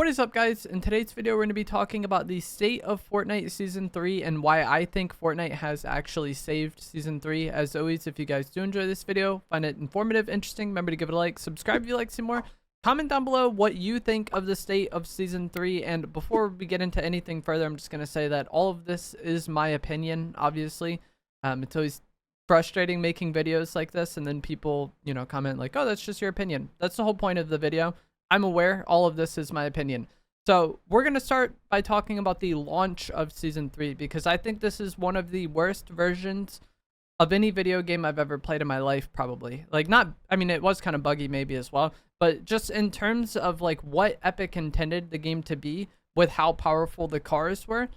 What is up, guys? In today's video, we're going to be talking about the state of Fortnite Season 3 and why I think Fortnite has actually saved Season 3. As always, if you guys do enjoy this video, find it informative, interesting, remember to give it a like, subscribe if you like to see more, comment down below what you think of the state of Season 3, and before we get into anything further, I'm just going to say that all of this is my opinion, obviously. It's always frustrating making videos like this, and then people, comment like, oh, that's just your opinion. That's the whole point of the video. I'm aware all of this is my opinion. So we're going to start by talking about the launch of Season 3, because I think this is one of the worst versions of any video game I've ever played in my life, probably. It was kind of buggy maybe as well, but just in terms of like what Epic intended the game to be with how powerful the cars were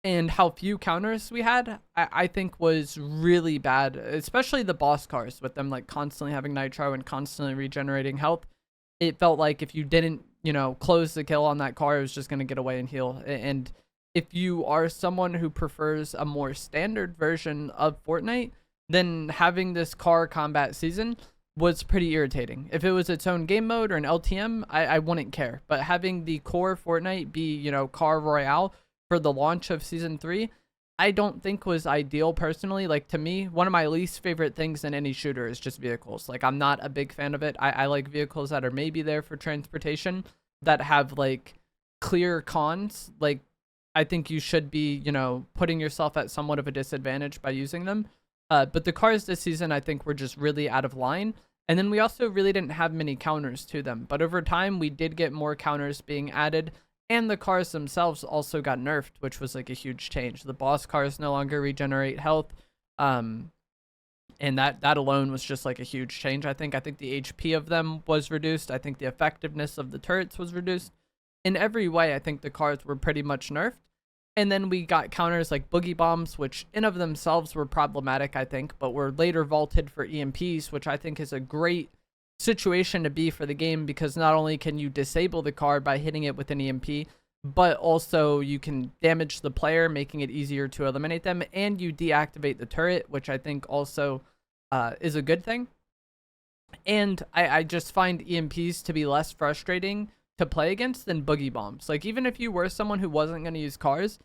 and how few counters we had, I think was really bad, especially the boss cars with them like constantly having nitro and constantly regenerating health. It felt like if you didn't, close the kill on that car, it was just going to get away and heal. And if you are someone who prefers a more standard version of Fortnite, then having this car combat season was pretty irritating. If it was its own game mode or an LTM, I wouldn't care. But having the core Fortnite be, car royale for the launch of Season 3, I don't think was ideal personally. Like, to me, one of my least favorite things in any shooter is just vehicles. Like, I'm not a big fan of it. I like vehicles that are maybe there for transportation, that have like clear cons. Like, I think you should be, putting yourself at somewhat of a disadvantage by using them. But the cars this season, I think, were just really out of line. And then we also really didn't have many counters to them. But over time, we did get more counters being added. And the cars themselves also got nerfed, which was like a huge change. The boss cars no longer regenerate health. And that alone was just like a huge change. I think the HP of them was reduced. I think the effectiveness of the turrets was reduced. In every way, I think the cars were pretty much nerfed. And then we got counters like boogie bombs, which in of themselves were problematic, I think, but were later vaulted for EMPs, which I think is a great situation to be for the game, because not only can you disable the car by hitting it with an EMP, but also you can damage the player, making it easier to eliminate them, and you deactivate the turret, which I think also is a good thing. And I just find EMPs to be less frustrating to play against than boogie bombs. Like, even if you were someone who wasn't going to use cars,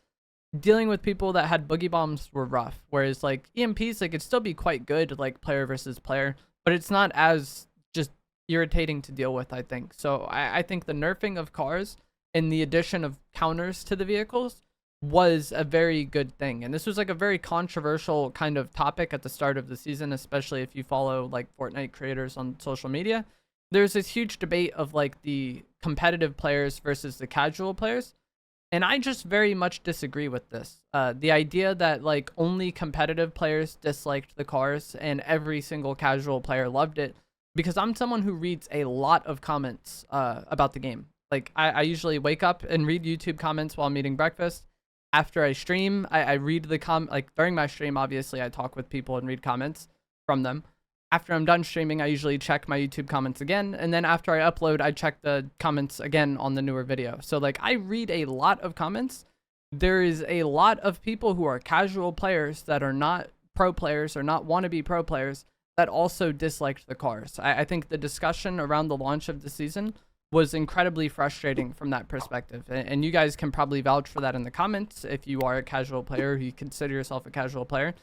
dealing with people that had boogie bombs were rough, whereas like EMPs, like, it'd still be quite good, like player versus player, but it's not as just irritating to deal with, I think. So I think the nerfing of cars and the addition of counters to the vehicles was a very good thing. And this was like a very controversial kind of topic at the start of the season, especially if you follow like Fortnite creators on social media. There's this huge debate of like the competitive players versus the casual players. And I just very much disagree with this. The idea that like only competitive players disliked the cars and every single casual player loved it, because I'm someone who reads a lot of comments about the game. Like, I usually wake up and read YouTube comments while I'm eating breakfast. After I stream, I read the like during my stream, obviously I talk with people and read comments from them. After I'm done streaming, I usually check my YouTube comments again, and then after I upload, I check the comments again on the newer video. So like, I read a lot of comments. There is a lot of people who are casual players that are not pro players or not wannabe pro players that also disliked the cars. I think the discussion around the launch of the season was incredibly frustrating from that perspective. And you guys can probably vouch for that in the comments if you are a casual player, who you consider yourself a casual player,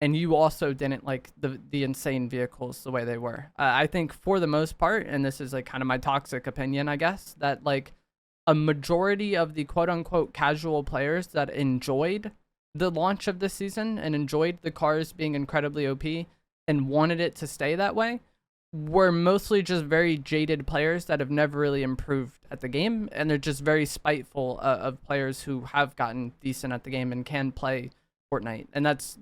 and you also didn't like the insane vehicles the way they were. I think for the most part, and this is like kind of my toxic opinion, I guess, that like a majority of the quote unquote casual players that enjoyed the launch of this season and enjoyed the cars being incredibly OP and wanted it to stay that way were mostly just very jaded players that have never really improved at the game, and they're just very spiteful of players who have gotten decent at the game and can play Fortnite. And that's,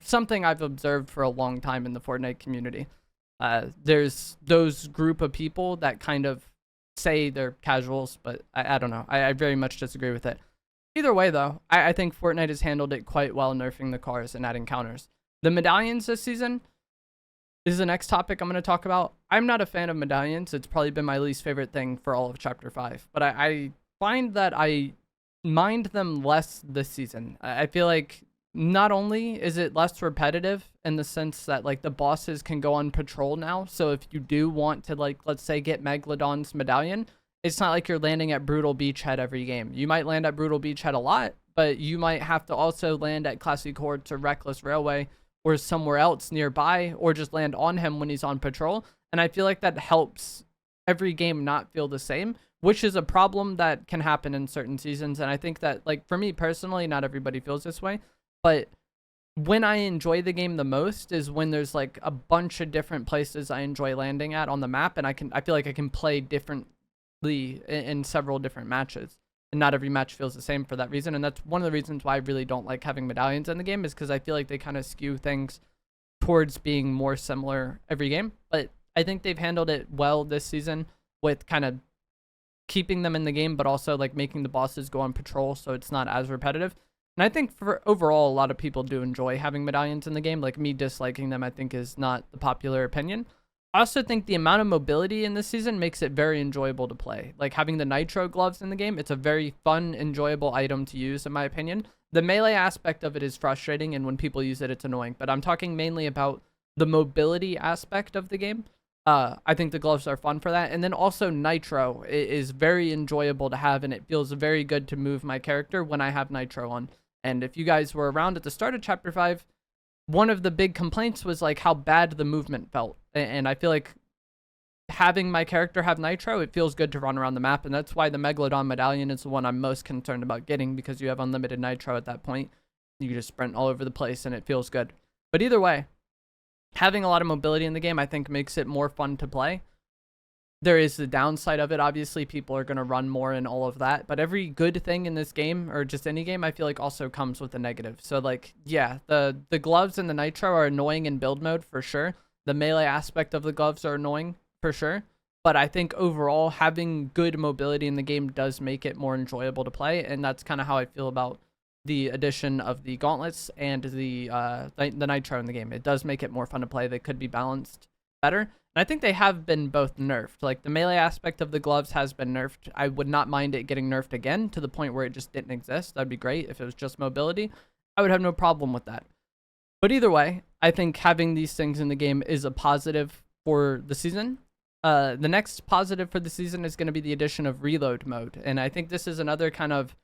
something I've observed for a long time in the Fortnite community. There's those group of people that kind of say they're casuals, but I don't know. I very much disagree with it. Either way, though, I think Fortnite has handled it quite well, nerfing the cars and adding counters. The medallions this season is the next topic I'm going to talk about. I'm not a fan of medallions. It's probably been my least favorite thing for all of Chapter 5. But I find that I mind them less this season. I feel like not only is it less repetitive in the sense that like the bosses can go on patrol now. So if you do want to, like, let's say get Megalodon's medallion, it's not like you're landing at Brutal Beachhead every game. You might land at Brutal Beachhead a lot, but you might have to also land at Classy Courts or Reckless Railway or somewhere else nearby, or just land on him when he's on patrol. And I feel like that helps every game not feel the same, which is a problem that can happen in certain seasons. And I think that, like, for me personally, not everybody feels this way, but when I enjoy the game the most is when there's like a bunch of different places I enjoy landing at on the map, and I feel like I can play differently in several different matches, and not every match feels the same for that reason. And that's one of the reasons why I really don't like having medallions in the game, is because I feel like they kind of skew things towards being more similar every game. But I think they've handled it well this season with kind of keeping them in the game, but also like making the bosses go on patrol so it's not as repetitive. And I think for overall, a lot of people do enjoy having medallions in the game. Like, me disliking them, I think, is not the popular opinion. I also think the amount of mobility in this season makes it very enjoyable to play. Like, having the nitro gloves in the game, it's a very fun, enjoyable item to use, in my opinion. The melee aspect of it is frustrating, and when people use it, it's annoying. But I'm talking mainly about the mobility aspect of the game. I think the gloves are fun for that. And then also nitro is very enjoyable to have, and it feels very good to move my character when I have nitro on. And if you guys were around at the start of Chapter 5, one of the big complaints was like how bad the movement felt. And I feel like having my character have nitro, it feels good to run around the map. And that's why the Megalodon medallion is the one I'm most concerned about getting, because you have unlimited nitro at that point. You can just sprint all over the place and it feels good. But either way, having a lot of mobility in the game, I think, makes it more fun to play. There is the downside of it. Obviously, people are going to run more and all of that. But every good thing in this game, or just any game, I feel like also comes with a negative. So, like, yeah, the gloves and the nitro are annoying in build mode for sure. The melee aspect of the gloves are annoying for sure. But I think overall, having good mobility in the game does make it more enjoyable to play. And that's kind of how I feel about the addition of the gauntlets and the nitro in the game. It does make it more fun to play. They could be balanced better. And I think they have been both nerfed. Like, the melee aspect of the gloves has been nerfed. I would not mind it getting nerfed again to the point where it just didn't exist. That'd be great. If it was just mobility, I would have no problem with that. But either way, I think having these things in the game is a positive for the season. The next positive for the season is going to be the addition of reload mode. And I think this is another kind of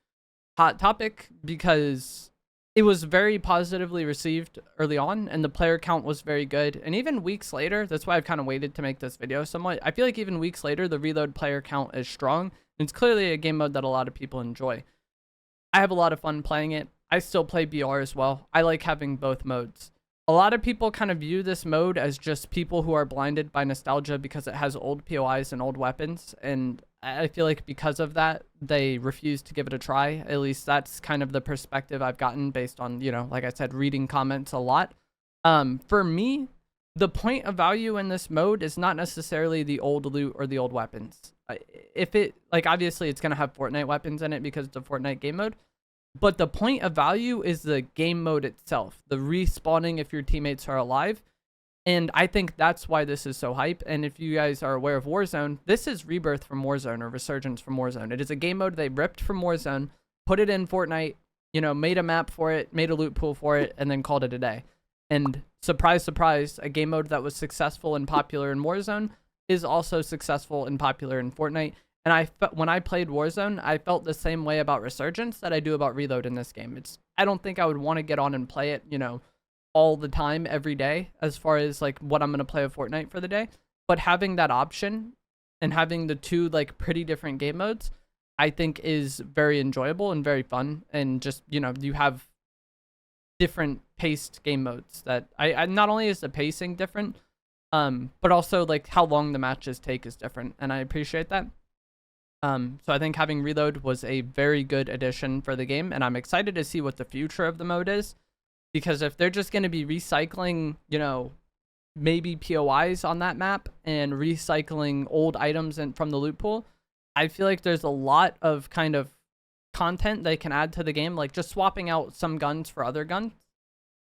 hot topic because it was very positively received early on, and the player count was very good. And even weeks later, that's why I've kind of waited to make this video somewhat. I feel like even weeks later, the reload player count is strong. And it's clearly a game mode that a lot of people enjoy. I have a lot of fun playing it. I still play BR as well. I like having both modes. A lot of people kind of view this mode as just people who are blinded by nostalgia because it has old POIs and old weapons. And I feel like because of that, they refuse to give it a try. At least that's kind of the perspective I've gotten based on, you know, like I said, reading comments a lot. For me, the point of value in this mode is not necessarily the old loot or the old weapons. If it, like, obviously it's going to have Fortnite weapons in it because it's a Fortnite game mode. But the point of value is the game mode itself, the respawning if your teammates are alive. And I think that's why this is so hype. And if you guys are aware of Warzone, this is Rebirth from Warzone, or Resurgence from Warzone. It is a game mode they ripped from Warzone, put it in Fortnite, you know, made a map for it, made a loot pool for it, and then called it a day. And surprise, surprise, a game mode that was successful and popular in Warzone is also successful and popular in Fortnite. And when I played Warzone, I felt the same way about Resurgence that I do about Reload in this game. I don't think I would want to get on and play it, you know, all the time, every day, as far as like what I'm going to play of Fortnite for the day. But having that option and having the two like pretty different game modes, I think is very enjoyable and very fun. And just, you know, you have different paced game modes that I not only is the pacing different, but also like how long the matches take is different. And I appreciate that. So I think having Reload was a very good addition for the game, and I'm excited to see what the future of the mode is, because if they're just going to be recycling, you know, maybe POIs on that map and recycling old items from the loot pool, I feel like there's a lot of kind of content they can add to the game, like just swapping out some guns for other guns.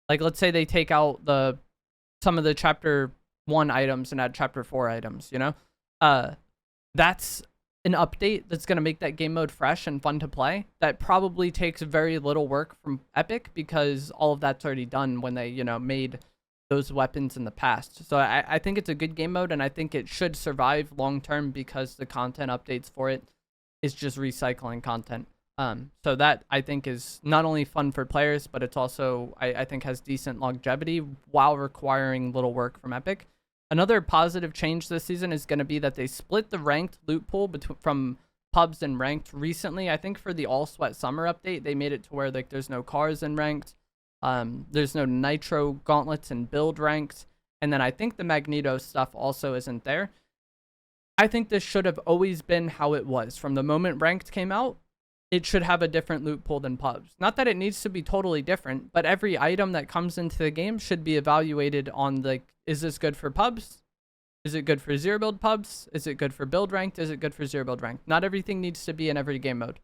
Like, let's say they take out some of the Chapter 1 items and add Chapter 4 items, you know? That's an update that's going to make that game mode fresh and fun to play. That probably takes very little work from Epic, because all of that's already done when they, you know, made those weapons in the past. So I think it's a good game mode, and I think it should survive long term because the content updates for it is just recycling content. So that I think is not only fun for players, but it's also, I think, has decent longevity while requiring little work from Epic. Another positive change this season is going to be that they split the ranked loot pool from pubs and ranked recently. I think for the All Sweat Summer update, they made it to where like there's no cars in ranked. There's no nitro gauntlets and build ranked. And then I think the Magneto stuff also isn't there. I think this should have always been how it was. From the moment ranked came out, it should have a different loot pool than pubs. Not that it needs to be totally different, but every item that comes into the game should be evaluated on like, is this good for pubs? Is it good for zero build pubs? Is it good for build ranked? Is it good for zero build ranked? Not everything needs to be in every game mode.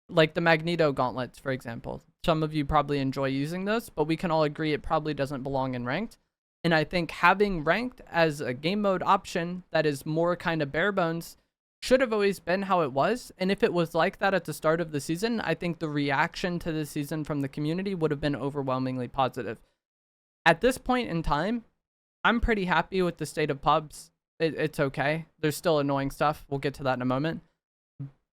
Like the Magneto gauntlets, for example. Some of you probably enjoy using those, but we can all agree it probably doesn't belong in ranked. And I think having ranked as a game mode option that is more kind of bare bones should have always been how it was. And if it was like that at the start of the season, I think the reaction to the season from the community would have been overwhelmingly positive. At this point in time, I'm pretty happy with the state of pubs. It's okay. There's still annoying stuff. We'll get to that in a moment.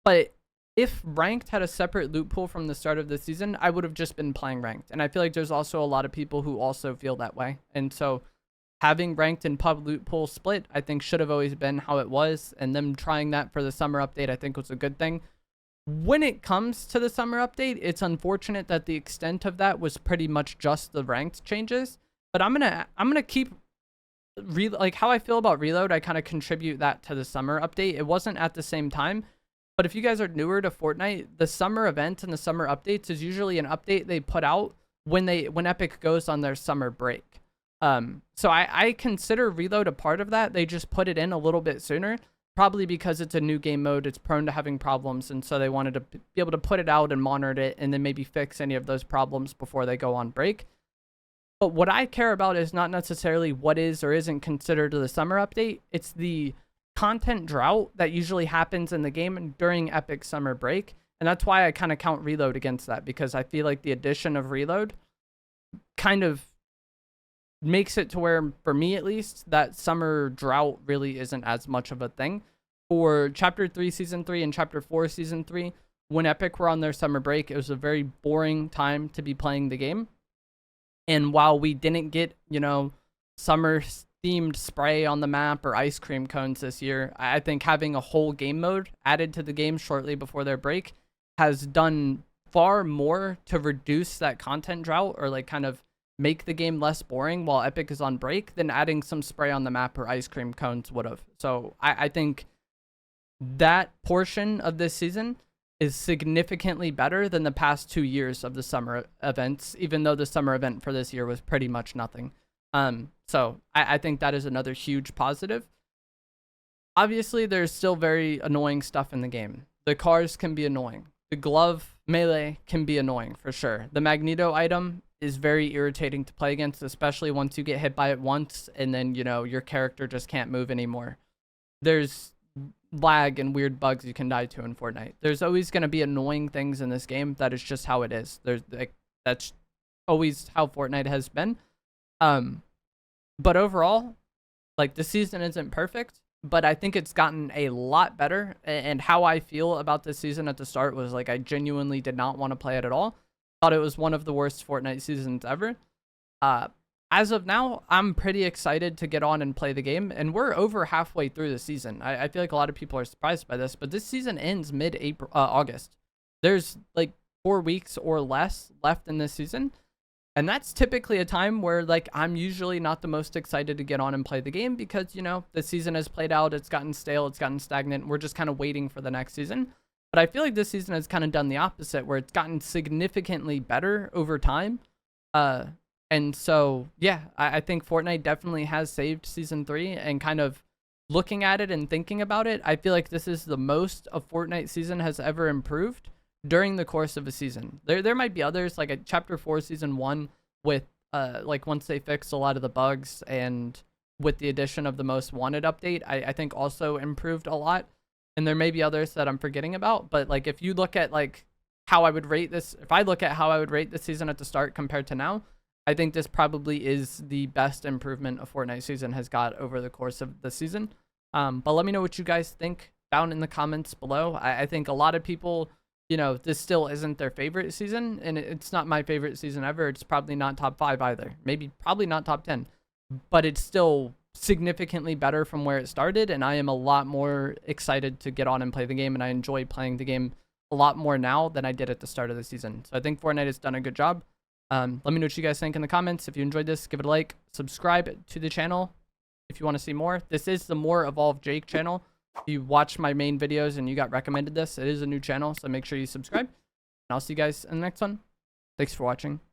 But if ranked had a separate loot pool from the start of the season, I would have just been playing ranked. And I feel like there's also a lot of people who also feel that way. And so having ranked and pub loot pool split, I think should have always been how it was. And them trying that for the summer update, I think was a good thing. When it comes to the summer update, it's unfortunate that the extent of that was pretty much just the ranked changes. But I'm gonna keep like how I feel about reload. I kind of contribute that to the summer update. It wasn't at the same time. But if you guys are newer to Fortnite, the summer event and the summer updates is usually an update they put out when Epic goes on their summer break. So I consider reload a part of that. They just put it in a little bit sooner, probably because it's a new game mode. It's prone to having problems, and so they wanted to be able to put it out and monitor it, and then maybe fix any of those problems before they go on break. But what I care about is not necessarily what is or isn't considered the summer update. It's the content drought that usually happens in the game during Epic summer break. And that's why I kind of count reload against that, because I feel like the addition of reload kind of makes it to where, for me at least, that summer drought really isn't as much of a thing. For Chapter 3 Season 3 and Chapter 4 Season 3, when Epic were on their summer break, it was a very boring time to be playing the game. And while we didn't get, summer themed spray on the map or ice cream cones this year, I think having a whole game mode added to the game shortly before their break has done far more to reduce that content drought, or like kind of make the game less boring while Epic is on break, than adding some spray on the map or ice cream cones would have. So I think that portion of this season is significantly better than the past 2 years of the summer events, even though the summer event for this year was pretty much nothing. So I think that is another huge positive. Obviously, there's still very annoying stuff in the game. The cars can be annoying. The glove melee can be annoying for sure. The Magneto item is very irritating to play against, especially once you get hit by it once and then, your character just can't move anymore. There's lag and weird bugs you can die to in Fortnite. There's always going to be annoying things in this game. That is just how it is. That's always how Fortnite has been. But overall, like, the season isn't perfect, but I think it's gotten a lot better. And how I feel about this season at the start was like, I genuinely did not want to play it at all. Thought it was one of the worst Fortnite seasons ever. As of now, I'm pretty excited to get on and play the game, and we're over halfway through the season. I feel like a lot of people are surprised by this, but this season ends mid-April, August. There's like 4 weeks or less left in this season. And that's typically a time where, like, I'm usually not the most excited to get on and play the game because, the season has played out, it's gotten stale, it's gotten stagnant, we're just kind of waiting for the next season. But I feel like this season has kind of done the opposite, where it's gotten significantly better over time. And so, yeah, I think Fortnite definitely has saved Season 3, and kind of looking at it and thinking about it, I feel like this is the most a Fortnite season has ever improved during the course of a season. There might be others, like a Chapter 4 Season 1 with, like, once they fixed a lot of the bugs, and with the addition of the Most Wanted update, I think also improved a lot. And there may be others that I'm forgetting about, but, like, if you look at, like, how I would rate this, if I look at how I would rate this season at the start compared to now, I think this probably is the best improvement a Fortnite season has got over the course of the season. But let me know what you guys think down in the comments below. I think a lot of people, you know, this still isn't their favorite season, and it's not my favorite season ever. It's probably not top 5 either. Probably not top 10, but it's still significantly better from where it started, and I am a lot more excited to get on and play the game, and I enjoy playing the game a lot more now than I did at the start of the season. So I think Fortnite has done a good job. Let me know what you guys think in the comments. If you enjoyed this, give it a like, subscribe to the channel if you want to see more. This is the MoreEvolveJake channel. If you watch my main videos and you got recommended this, it is a new channel, so make sure you subscribe. And I'll see you guys in the next one. Thanks for watching.